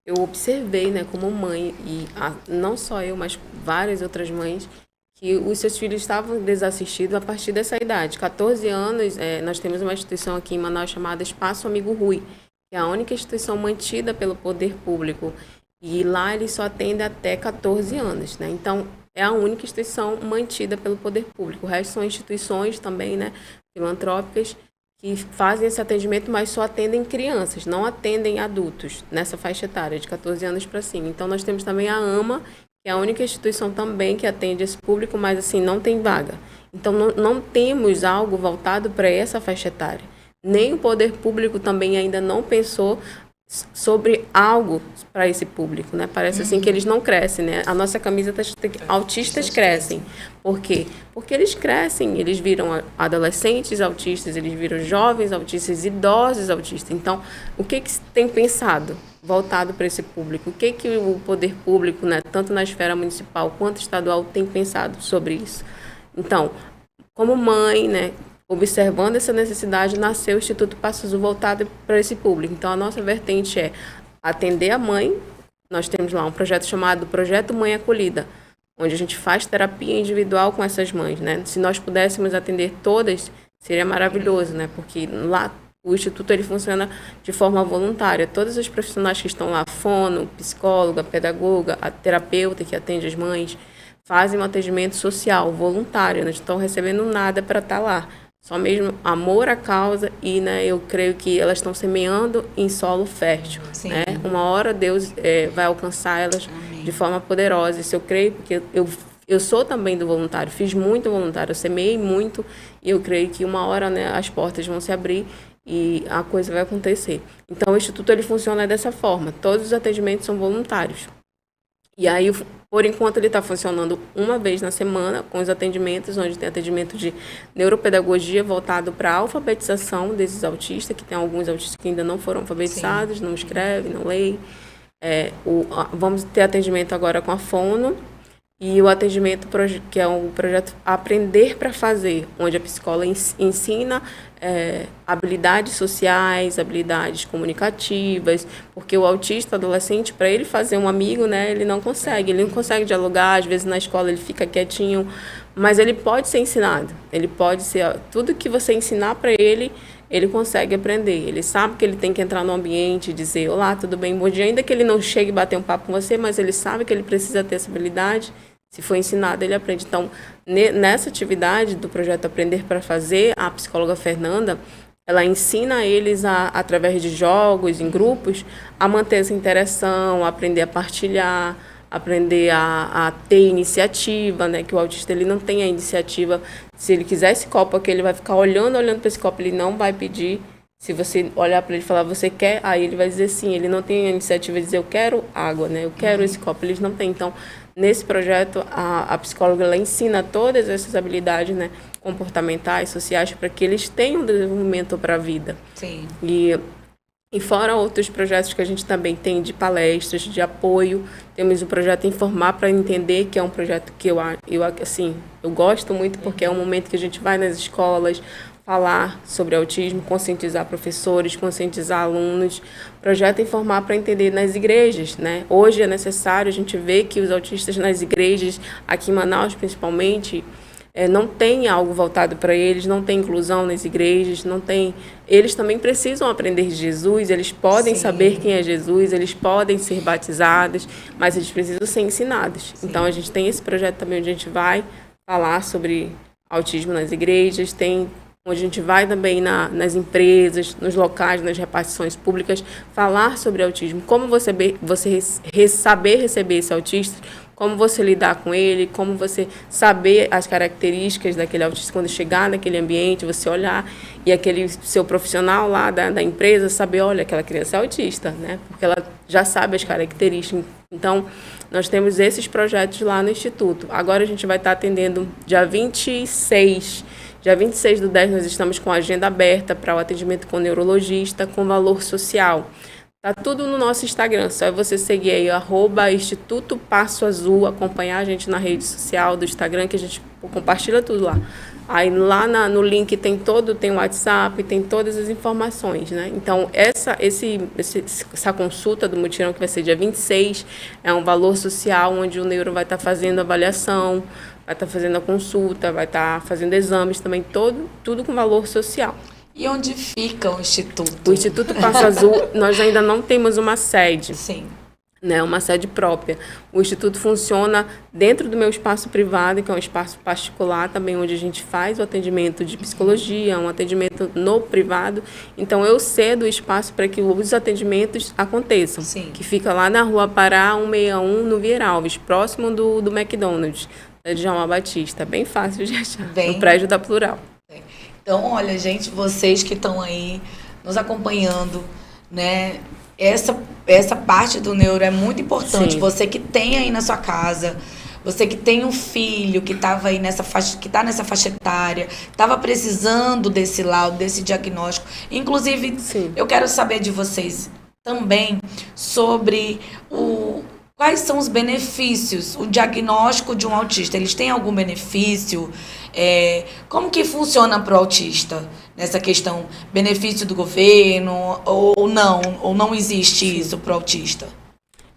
eu observei, né, como mãe, e não só eu, mas várias outras mães, que os seus filhos estavam desassistidos a partir dessa idade. 14 anos, nós temos uma instituição aqui em Manaus chamada Espaço Amigo Rui, que é a única instituição mantida pelo poder público. E lá eles só atendem até 14 anos, né? Então, é a única instituição mantida pelo poder público. O resto são instituições também, né, filantrópicas, que fazem esse atendimento, mas só atendem crianças, não atendem adultos, nessa faixa etária, de 14 anos para cima. Então, nós temos também a AMA, que é a única instituição também que atende esse público, mas, assim, não tem vaga. Então, não temos algo voltado para essa faixa etária. Nem o poder público também ainda não pensou sobre algo para esse público, né? Parece assim que eles não crescem, né? A nossa camisa está escrita: autistas crescem. Por quê? Porque eles crescem, eles viram adolescentes autistas, eles viram jovens autistas, idosos autistas. Então, o que se tem pensado voltado para esse público? O que o poder público, né, tanto na esfera municipal quanto estadual, tem pensado sobre isso? Então, como mãe, né, observando essa necessidade, nasceu o Instituto Passo Azul voltado para esse público. Então, a nossa vertente é atender a mãe. Nós temos lá um projeto chamado Projeto Mãe Acolhida, onde a gente faz terapia individual com essas mães, né? Se nós pudéssemos atender todas, seria maravilhoso, né? Porque lá o Instituto ele funciona de forma voluntária. Todas as profissionais que estão lá, fono, psicóloga, pedagoga, a terapeuta que atende as mães, fazem um atendimento social voluntário, não estão recebendo nada para estar lá. Só mesmo amor à causa e, né, eu creio que elas estão semeando em solo fértil. Né? Uma hora Deus vai alcançar elas de forma poderosa. Isso eu creio, porque eu sou também do voluntário, fiz muito voluntário, eu semeei muito e eu creio que uma hora, né, as portas vão se abrir e a coisa vai acontecer. Então, o Instituto ele funciona dessa forma. Todos os atendimentos são voluntários. E aí, por enquanto, ele está funcionando uma vez na semana, com os atendimentos, onde tem atendimento de neuropedagogia voltado para a alfabetização desses autistas, que tem alguns autistas que ainda não foram alfabetizados, não escrevem, não leem. Vamos ter atendimento agora com a fono, e o atendimento, que é um projeto Aprender para Fazer, onde a psicóloga ensina habilidades sociais, habilidades comunicativas, porque o autista adolescente, para ele fazer um amigo, né, ele não consegue dialogar, às vezes na escola ele fica quietinho, mas ele pode ser ensinado, tudo que você ensinar para ele consegue aprender, ele sabe que ele tem que entrar no ambiente e dizer, olá, tudo bem, bom dia, ainda que ele não chegue a bater um papo com você, mas ele sabe que ele precisa ter essa habilidade. Se for ensinado, ele aprende. Então, nessa atividade do projeto Aprender para Fazer, a psicóloga Fernanda, ela ensina eles, através de jogos, em grupos, a manter essa interação, a aprender a partilhar, aprender a ter iniciativa, né? Que o autista ele não tem a iniciativa. Se ele quiser esse copo aqui, ele vai ficar olhando para esse copo, ele não vai pedir. Se você olhar para ele e falar, você quer? Aí ele vai dizer sim. Ele não tem a iniciativa de dizer, eu quero água, né? Eu quero esse copo. Eles não têm. Então, nesse projeto, a psicóloga ela ensina todas essas habilidades, né, comportamentais, sociais, para que eles tenham desenvolvimento para a vida. Sim. E fora outros projetos que a gente também tem de palestras, de apoio, temos o projeto Informar para Entender, que é um projeto que eu gosto muito, porque é um momento que a gente vai nas escolas falar sobre autismo, conscientizar professores, conscientizar alunos. Projeto Informar para Entender nas igrejas, né? Hoje é necessário, a gente vê que os autistas nas igrejas, aqui em Manaus principalmente, não tem algo voltado para eles, não tem inclusão nas igrejas, não tem. Eles também precisam aprender de Jesus, eles podem saber quem é Jesus, eles podem ser batizados, mas eles precisam ser ensinados. Sim. Então, a gente tem esse projeto também onde a gente vai falar sobre autismo nas igrejas, onde a gente vai também nas empresas, nos locais, nas repartições públicas, falar sobre autismo, como você saber receber esse autista, como você lidar com ele, como você saber as características daquele autista quando chegar naquele ambiente, você olhar e aquele seu profissional lá da empresa saber, olha, aquela criança é autista, né? Porque ela já sabe as características. Então, nós temos esses projetos lá no Instituto. Agora a gente vai estar atendendo dia 26 do 10, nós estamos com a agenda aberta para o atendimento com neurologista, com valor social. Tá tudo no nosso Instagram, só é você seguir aí, @Instituto Passo Azul, acompanhar a gente na rede social do Instagram, que a gente compartilha tudo lá. Aí lá no link tem o WhatsApp, tem todas as informações, né? Então, essa consulta do mutirão, que vai ser dia 26, é um valor social, onde o neuro vai estar fazendo avaliação, vai estar fazendo a consulta, vai estar fazendo exames também, tudo com valor social. E onde fica o Instituto? O Instituto Passo Azul, nós ainda não temos uma sede. Sim. Né, uma sede própria. O Instituto funciona dentro do meu espaço privado, que é um espaço particular também, onde a gente faz o atendimento de psicologia, um atendimento no privado. Então, eu cedo o espaço para que os atendimentos aconteçam. Sim. Que fica lá na Rua Pará, 161, no Vieira Alves, próximo do McDonald's, da Djalma Batista. Bem fácil de achar, no prédio da Plural. Então, olha, gente, vocês que estão aí nos acompanhando, né? Essa parte do neuro é muito importante. Sim. Você que tem aí na sua casa, você que tem um filho que estava aí que está nessa faixa etária, estava precisando desse laudo, desse diagnóstico. Inclusive, sim, eu quero saber de vocês também sobre quais são os benefícios, o diagnóstico de um autista. Eles têm algum benefício? Como que funciona para o autista nessa questão? Benefício do governo ou não existe isso para o autista?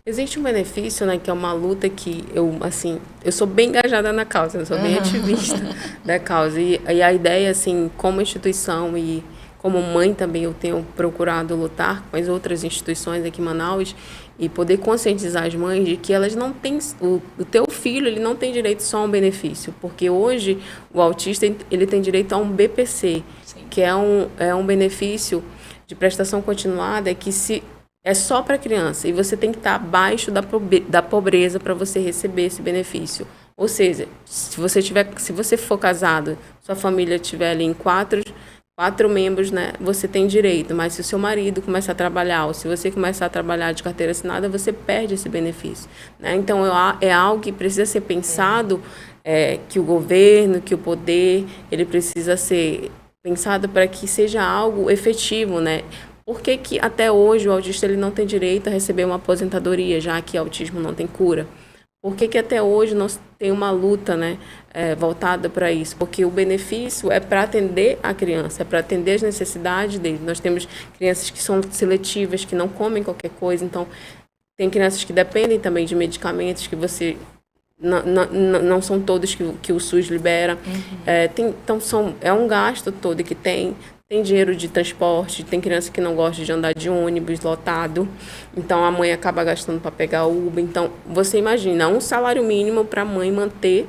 Existe um benefício, né, que é uma luta que eu sou bem engajada na causa, eu sou bem ativista da causa. E a ideia, assim, como instituição e como mãe também eu tenho procurado lutar com as outras instituições aqui em Manaus e poder conscientizar as mães de que elas não têm, o teu filho ele não tem direito só a um benefício, porque hoje o autista ele tem direito a um BPC, sim, que é um benefício de prestação continuada que é só para criança e você tem que estar abaixo da pobreza para você receber esse benefício. Ou seja, se você for casado, sua família tiver ali em quatro membros, né, você tem direito, mas se o seu marido começar a trabalhar, ou se você começar a trabalhar de carteira assinada, você perde esse benefício, né? Então, é algo que precisa ser pensado, que o governo, que o poder, ele precisa ser pensado para que seja algo efetivo, né? Por que até hoje o autista ele não tem direito a receber uma aposentadoria, já que o autismo não tem cura? Por que até hoje nós tem uma luta, né, voltada para isso? Porque o benefício é para atender a criança, é para atender as necessidades dele. Nós temos crianças que são seletivas, que não comem qualquer coisa, então tem crianças que dependem também de medicamentos que você não são todos que o SUS libera. Uhum. Então é um gasto todo que tem dinheiro de transporte, tem criança que não gosta de andar de ônibus lotado, então a mãe acaba gastando para pegar o Uber. Então, você imagina, um salário mínimo para a mãe manter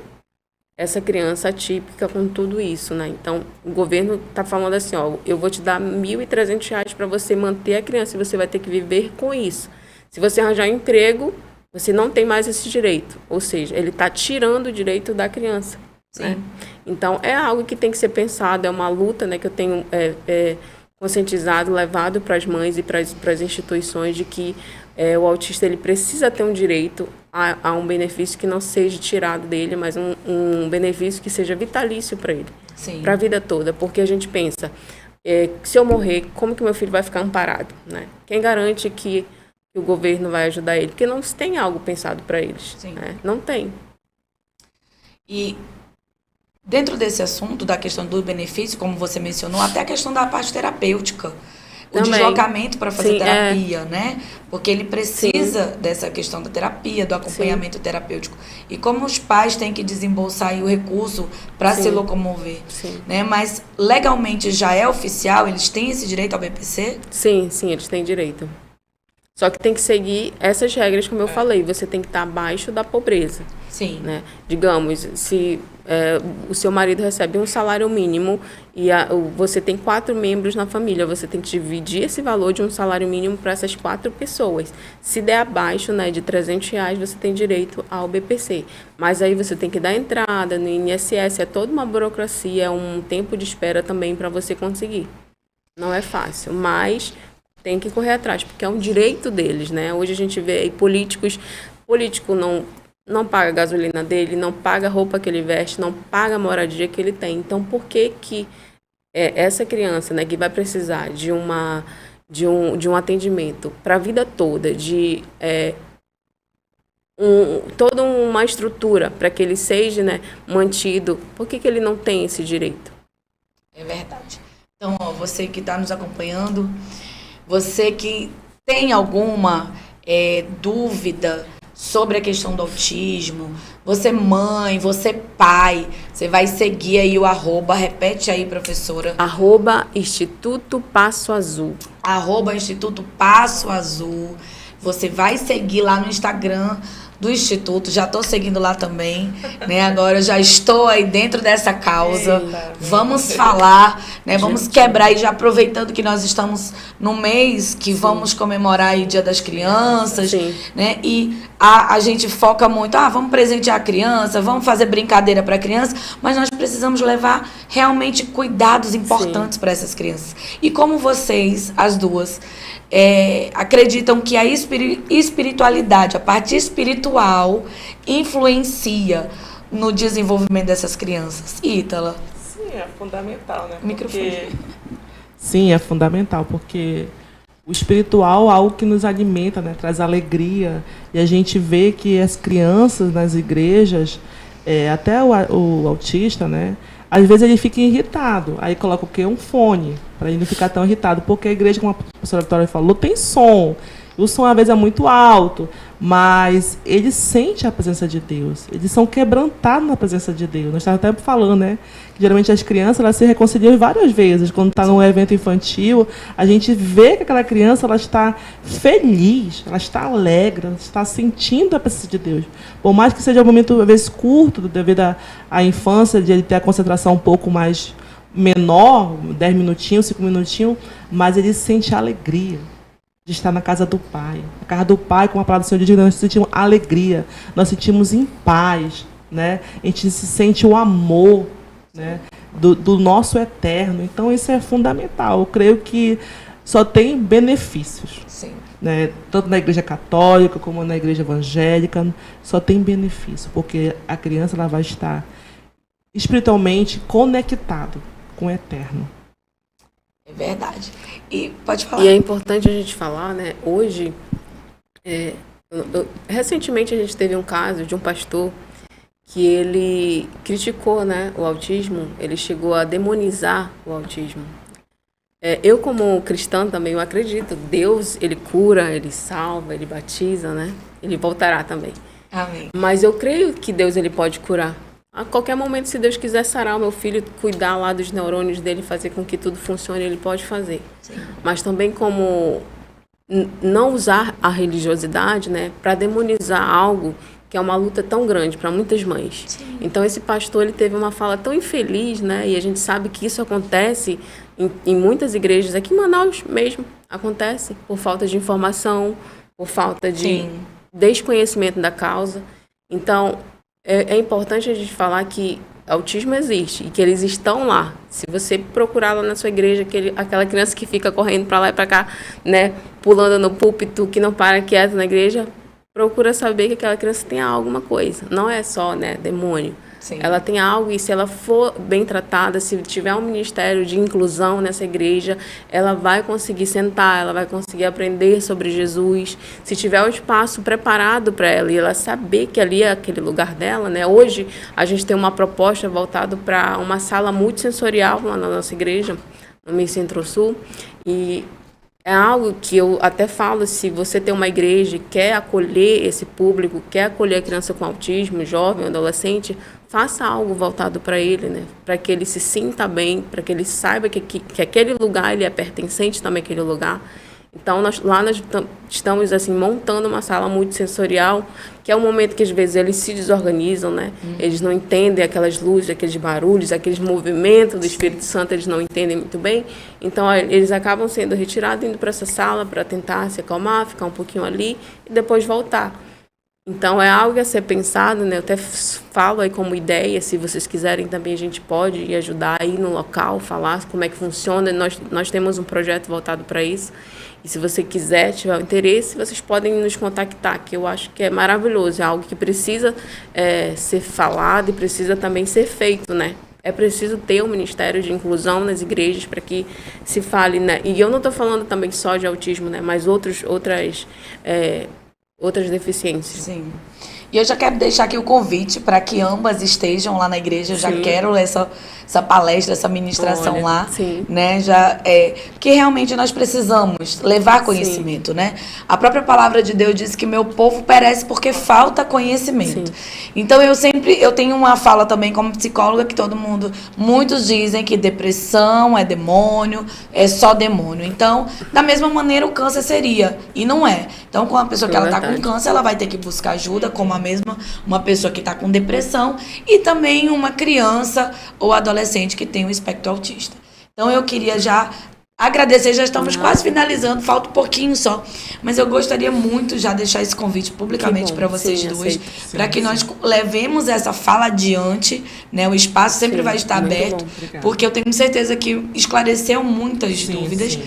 essa criança atípica com tudo isso, né? Então, o governo está falando assim, ó, eu vou te dar R$1.300 para você manter a criança e você vai ter que viver com isso. Se você arranjar um emprego, você não tem mais esse direito, ou seja, ele está tirando o direito da criança. Né? Então, é algo que tem que ser pensado, é uma luta, né, que eu tenho conscientizado, levado para as mães e para as instituições de que o autista ele precisa ter um direito a um benefício que não seja tirado dele, mas um benefício que seja vitalício para ele, para a vida toda, porque a gente pensa, se eu morrer, como que meu filho vai ficar amparado? Né? Quem garante que o governo vai ajudar ele? Porque não tem algo pensado para eles, né? Não tem. E dentro desse assunto, da questão do benefício, como você mencionou, até a questão da parte terapêutica. O deslocamento para fazer terapia, né? Porque ele precisa dessa questão da terapia, do acompanhamento terapêutico. E como os pais têm que desembolsar aí o recurso para se locomover, né? Mas legalmente já é oficial? Eles têm esse direito ao BPC? Sim, eles têm direito. Só que tem que seguir essas regras, como eu falei. Você tem que estar abaixo da pobreza. Sim. Né? Digamos, se o seu marido recebe um salário mínimo e você tem 4 membros na família, você tem que dividir esse valor de um salário mínimo para essas 4 pessoas. Se der abaixo, né, de R$300, você tem direito ao BPC. Mas aí você tem que dar entrada no INSS, é toda uma burocracia, é um tempo de espera também para você conseguir. Não é fácil, mas tem que correr atrás, porque é um direito deles, né? Hoje a gente vê aí político não paga a gasolina dele, não paga a roupa que ele veste, não paga a moradia que ele tem. Então, por que essa criança, né, que vai precisar de um atendimento para a vida toda, de toda uma estrutura para que ele seja, né, mantido, por que ele não tem esse direito? É verdade. Então, você que está nos acompanhando, você que tem alguma dúvida sobre a questão do autismo, você mãe, você pai, você vai seguir aí o @, repete aí, professora. Instituto Passo Azul. Instituto Passo Azul. Você vai seguir lá no Instagram do Instituto, já estou seguindo lá também, né? Agora eu já estou aí dentro dessa causa. Vamos falar, né? Vamos quebrar, e já aproveitando que nós estamos no mês que vamos comemorar o Dia das Crianças, né? E a gente foca muito, vamos presentear a criança, vamos fazer brincadeira para a criança, mas nós precisamos levar realmente cuidados importantes para essas crianças. E como vocês, as duas, acreditam que a espiritualidade, a parte espiritual, influencia no desenvolvimento dessas crianças? Ítala? Sim, é fundamental, né? Microfone. Sim, é fundamental, porque o espiritual é algo que nos alimenta, né? Traz alegria. E a gente vê que as crianças nas igrejas, até o autista, né? Às vezes ele fica irritado, aí coloca o quê? Um fone, para ele não ficar tão irritado, porque a igreja, como a professora Vitória falou, tem som. O som às vezes é muito alto, mas eles sentem a presença de Deus. Eles são quebrantados na presença de Deus. Nós estávamos até falando, né? Que geralmente as crianças elas se reconciliam várias vezes. Quando está num evento infantil, a gente vê que aquela criança ela está feliz, ela está alegre, ela está sentindo a presença de Deus. Por mais que seja um momento, às vezes, curto, devido à infância, de ele ter a concentração um pouco mais menor, 10 minutinhos, 5 minutinhos, mas ele sente a alegria de estar na casa do Pai. Na casa do Pai, como a palavra do Senhor diz, nós sentimos alegria, nós sentimos em paz, né? A gente se sente o amor, né? do nosso eterno. Então, isso é fundamental. Eu creio que só tem benefícios. Sim. Né? Tanto na igreja católica como na igreja evangélica, só tem benefício, porque a criança ela vai estar espiritualmente conectado com o eterno. É verdade. E pode falar. E é importante a gente falar, né? Hoje, recentemente a gente teve um caso de um pastor que ele criticou, né, o autismo, ele chegou a demonizar o autismo. Eu, como cristã, também eu acredito. Deus, ele cura, ele salva, ele batiza, né? Ele voltará também. Amém. Mas eu creio que Deus, ele pode curar. A qualquer momento, se Deus quiser sarar o meu filho, cuidar lá dos neurônios dele, fazer com que tudo funcione, ele pode fazer. Sim. Mas também como não usar a religiosidade, né, para demonizar algo que é uma luta tão grande para muitas mães. Sim. Então, esse pastor, ele teve uma fala tão infeliz, né, e a gente sabe que isso acontece em muitas igrejas, aqui em Manaus mesmo, acontece por falta de informação, por falta de Sim. desconhecimento da causa. Então, é importante a gente falar que autismo existe e que eles estão lá. Se você procurar lá na sua igreja, aquela criança que fica correndo para lá e para cá, né, pulando no púlpito, que não para quieto na igreja, procura saber que aquela criança tem alguma coisa. Não é só, né, demônio. Sim. Ela tem algo, e se ela for bem tratada, se tiver um ministério de inclusão nessa igreja, ela vai conseguir sentar, ela vai conseguir aprender sobre Jesus. Se tiver um espaço preparado para ela e ela saber que ali é aquele lugar dela, né? Hoje a gente tem uma proposta voltada para uma sala multissensorial lá na nossa igreja, no Mi Centro-Sul, e é algo que eu até falo, se você tem uma igreja e quer acolher esse público, quer acolher a criança com autismo, jovem, adolescente, faça algo voltado para ele, né? Para que ele se sinta bem, para que ele saiba que aquele lugar ele é pertencente também àquele lugar. Então, nós estamos assim, montando uma sala multissensorial, que é um momento que às vezes eles se desorganizam, né? Eles não entendem aquelas luzes, aqueles barulhos, aqueles movimentos do Espírito Santo, eles não entendem muito bem. Então, eles acabam sendo retirados, indo para essa sala para tentar se acalmar, ficar um pouquinho ali e depois voltar. Então, é algo a ser pensado, né? Eu até falo aí como ideia, se vocês quiserem também a gente pode ir ajudar aí no local, falar como é que funciona. Nós temos um projeto voltado para isso. E se você quiser, tiver o interesse, vocês podem nos contactar, que eu acho que é maravilhoso. É algo que precisa ser falado e precisa também ser feito, né? É preciso ter um ministério de inclusão nas igrejas para que se fale, né? E eu não estou falando também só de autismo, né? Mas outras deficiências. Sim. E eu já quero deixar aqui o convite para que ambas estejam lá na igreja. Eu já quero essa palestra, essa ministração lá, sim. Né? Porque realmente nós precisamos levar conhecimento, né? A própria palavra de Deus diz que meu povo perece porque falta conhecimento. Sim. Então eu tenho uma fala também como psicóloga que muitos dizem que depressão é demônio, é só demônio. Então, da mesma maneira o câncer seria, e não é. Então, com a pessoa que ela está com câncer, ela vai ter que buscar ajuda, como uma pessoa que está com depressão e também uma criança ou adolescente que tem um espectro autista. Então, eu queria já agradecer, já estamos quase finalizando, falta um pouquinho só, mas eu gostaria muito já deixar esse convite publicamente para vocês duas, para que nós levemos essa fala adiante, né? O espaço sempre vai estar aberto, porque eu tenho certeza que esclareceu muitas dúvidas. Sim.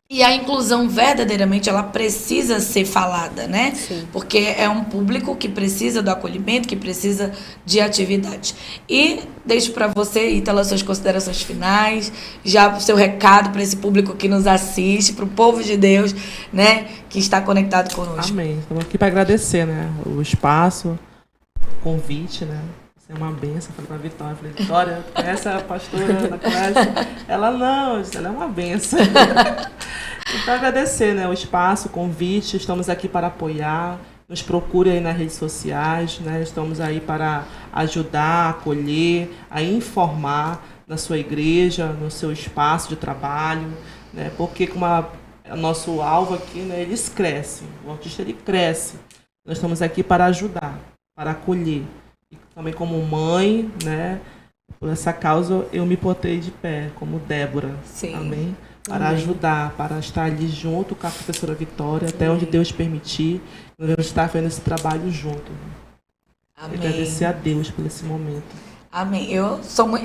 E a inclusão, verdadeiramente, ela precisa ser falada, né? Sim. Porque é um público que precisa do acolhimento, que precisa de atividade. E deixo para você, Ítala, suas considerações finais, já o seu recado para esse público que nos assiste, para o povo de Deus, né? Que está conectado conosco. Amém. Estamos aqui para agradecer, né? O espaço, o convite, né? É uma benção. Falei pra Vitória, Vitória, essa pastora, ela conhece? Ela não, ela é uma benção. E para agradecer, né, o espaço, o convite, estamos aqui para apoiar, nos procure aí nas redes sociais, né, estamos aí para ajudar, acolher, a informar na sua igreja, no seu espaço de trabalho, né, porque como o nosso alvo aqui, né, eles crescem, o autista ele cresce, nós estamos aqui para ajudar, para acolher, e também como mãe, né, por essa causa eu me botei de pé, como Débora, Sim. amém? Para ajudar, para estar ali junto com a professora Vitória, até onde Deus permitir, nós vamos estar fazendo esse trabalho junto. Amém. Agradecer a Deus por esse momento. Amém. Eu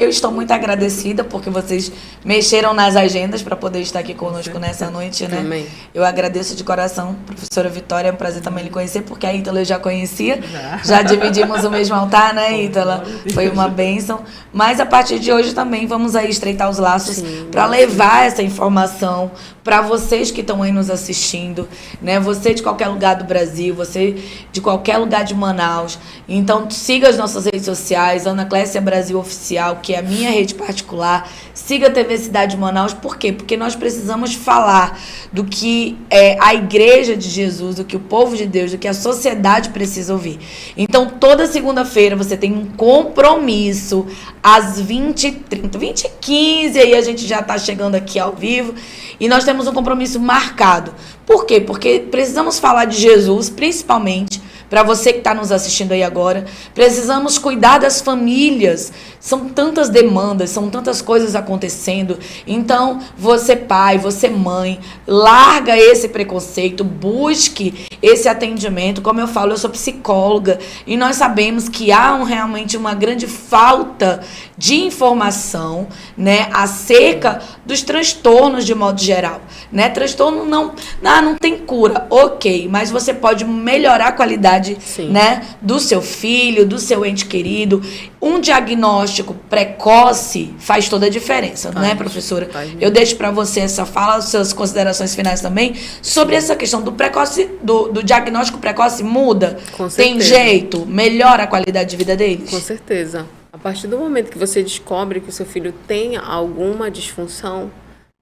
estou muito agradecida porque vocês mexeram nas agendas para poder estar aqui conosco nessa noite, né? Amém. Eu agradeço de coração, professora Vitória, é um prazer também lhe conhecer, porque a Ítala eu já conhecia, já dividimos o mesmo altar, né, Ítala? Foi uma bênção. Mas a partir de hoje também vamos aí estreitar os laços para levar essa informação para vocês que estão aí nos assistindo, né? Você de qualquer lugar do Brasil, você de qualquer lugar de Manaus. Então siga as nossas redes sociais, Ana Clécia Brasil Oficial, que é a minha rede particular. Siga a TV Cidade de Manaus. Por quê? Porque nós precisamos falar do que a Igreja de Jesus, do que o povo de Deus, do que a sociedade precisa ouvir. Então, toda segunda-feira você tem um compromisso às 20h30, 20h15, aí a gente já está chegando aqui ao vivo. E nós temos um compromisso marcado. Por quê? Porque precisamos falar de Jesus, principalmente para você que está nos assistindo aí agora. Precisamos cuidar das famílias. São tantas demandas, são tantas coisas acontecendo. Então, você pai, você mãe, larga esse preconceito, busque esse atendimento. Como eu falo, eu sou psicóloga e nós sabemos que há realmente uma grande falta de informação, né, acerca dos transtornos de modo geral, né? Transtorno não tem cura, ok, mas você pode melhorar a qualidade, né, do seu filho, do seu ente querido. Um diagnóstico precoce faz toda a diferença, não é, professora? Eu deixo para você essa fala, suas considerações finais também, sobre essa questão do precoce, do diagnóstico precoce. Muda? Com certeza. Tem jeito? Melhora a qualidade de vida deles? Com certeza. A partir do momento que você descobre que o seu filho tem alguma disfunção,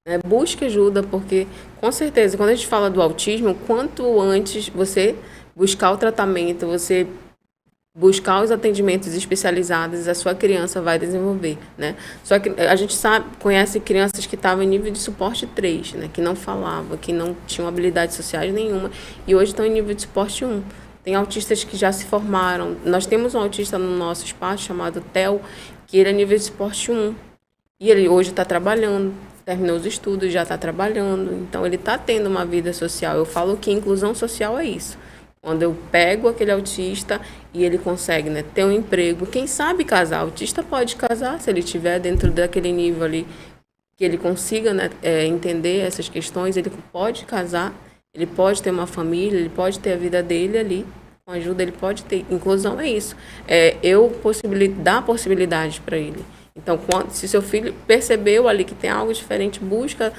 né, busque ajuda, porque, com certeza, quando a gente fala do autismo, quanto antes você buscar o tratamento, você buscar os atendimentos especializados, a sua criança vai desenvolver, né? Só que a gente conhece crianças que estavam em nível de suporte 3, né, que não falavam, que não tinham habilidades sociais nenhuma, e hoje estão em nível de suporte 1. Tem autistas que já se formaram. Nós temos um autista no nosso espaço chamado Theo, que ele é nível de suporte 1. E ele hoje está trabalhando, terminou os estudos, já está trabalhando. Então, ele está tendo uma vida social. Eu falo que inclusão social é isso. Quando eu pego aquele autista e ele consegue, né, ter um emprego. Quem sabe casar? O autista pode casar se ele estiver dentro daquele nível ali, que ele consiga, né, entender essas questões. Ele pode casar. Ele pode ter uma família, ele pode ter a vida dele ali, com ajuda ele pode ter. Inclusão é isso. Dar possibilidade para ele. Então, se seu filho percebeu ali que tem algo diferente, busca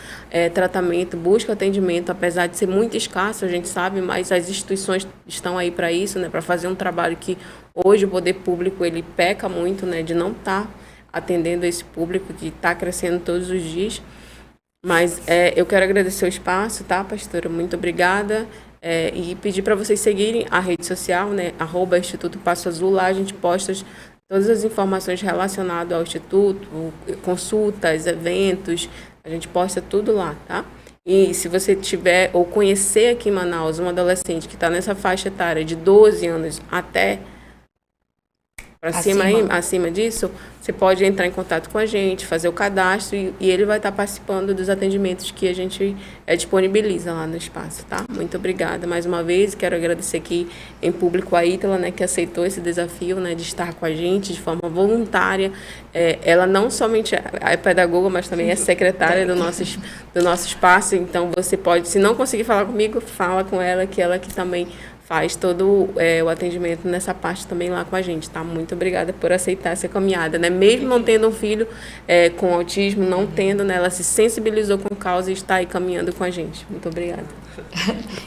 tratamento, busca atendimento, apesar de ser muito escasso, a gente sabe, mas as instituições estão aí para isso, né, para fazer um trabalho que hoje o poder público ele peca muito, né, de não estar atendendo esse público que está crescendo todos os dias. Mas eu quero agradecer o espaço, tá, pastora? Muito obrigada. E pedir para vocês seguirem a rede social, né? @Instituto Passo Azul. Lá a gente posta todas as informações relacionadas ao Instituto, consultas, eventos. A gente posta tudo lá, tá? E se você tiver ou conhecer aqui em Manaus um adolescente que está nessa faixa etária de 12 anos até acima disso, você pode entrar em contato com a gente, fazer o cadastro e ele vai estar participando dos atendimentos que a gente disponibiliza lá no espaço, tá? Muito obrigada mais uma vez. Quero agradecer aqui em público a Ítala, né, que aceitou esse desafio, né, de estar com a gente de forma voluntária. Ela não somente é pedagoga, mas também é secretária do nosso espaço. Então, você pode, se não conseguir falar comigo, fala com ela, que ela que também faz todo o atendimento nessa parte também lá com a gente, tá? Muito obrigada por aceitar essa caminhada, né? Mesmo não tendo um filho com autismo, não tendo, né? Ela se sensibilizou com a causa e está aí caminhando com a gente. Muito obrigada.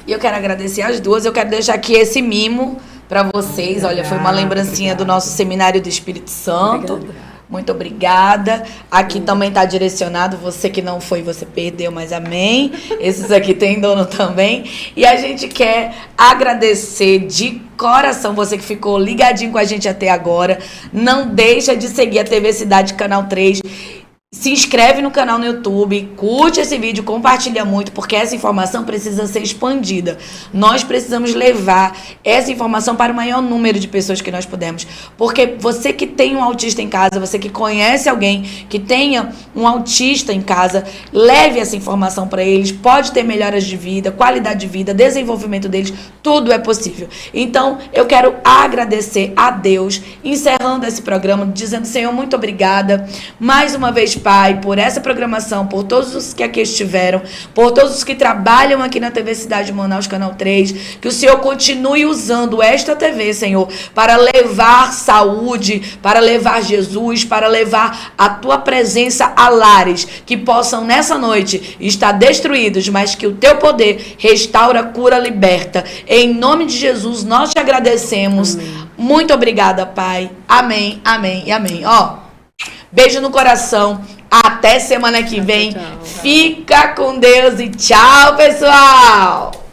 E eu quero agradecer as duas. Eu quero deixar aqui esse mimo para vocês. Olha, foi uma lembrancinha do nosso Seminário do Espírito Santo. Obrigada. Muito obrigada. Aqui também está direcionado. Você que não foi, você perdeu, mas amém. Esses aqui tem dono também. E a gente quer agradecer de coração você que ficou ligadinho com a gente até agora. Não deixa de seguir a TV Cidade Canal 3. Se inscreve no canal no YouTube, curte esse vídeo, compartilha muito, porque essa informação precisa ser expandida. Nós precisamos levar essa informação para o maior número de pessoas que nós pudermos. Porque você que tem um autista em casa, você que conhece alguém que tenha um autista em casa, leve essa informação para eles. Pode ter melhoras de vida, qualidade de vida, desenvolvimento deles, tudo é possível. Então, eu quero agradecer a Deus, encerrando esse programa, dizendo, Senhor, muito obrigada. Mais uma vez, Pai, por essa programação, por todos os que aqui estiveram, por todos os que trabalham aqui na TV Cidade de Manaus, Canal 3, que o Senhor continue usando esta TV, Senhor, para levar saúde, para levar Jesus, para levar a Tua presença a lares, que possam nessa noite estar destruídos, mas que o Teu poder restaura, cura, liberta. Em nome de Jesus, nós te agradecemos. Amém. Muito obrigada, Pai. Amém, amém e amém. Ó, beijo no coração. Até semana que vem. Tchau. Fica com Deus e tchau, pessoal!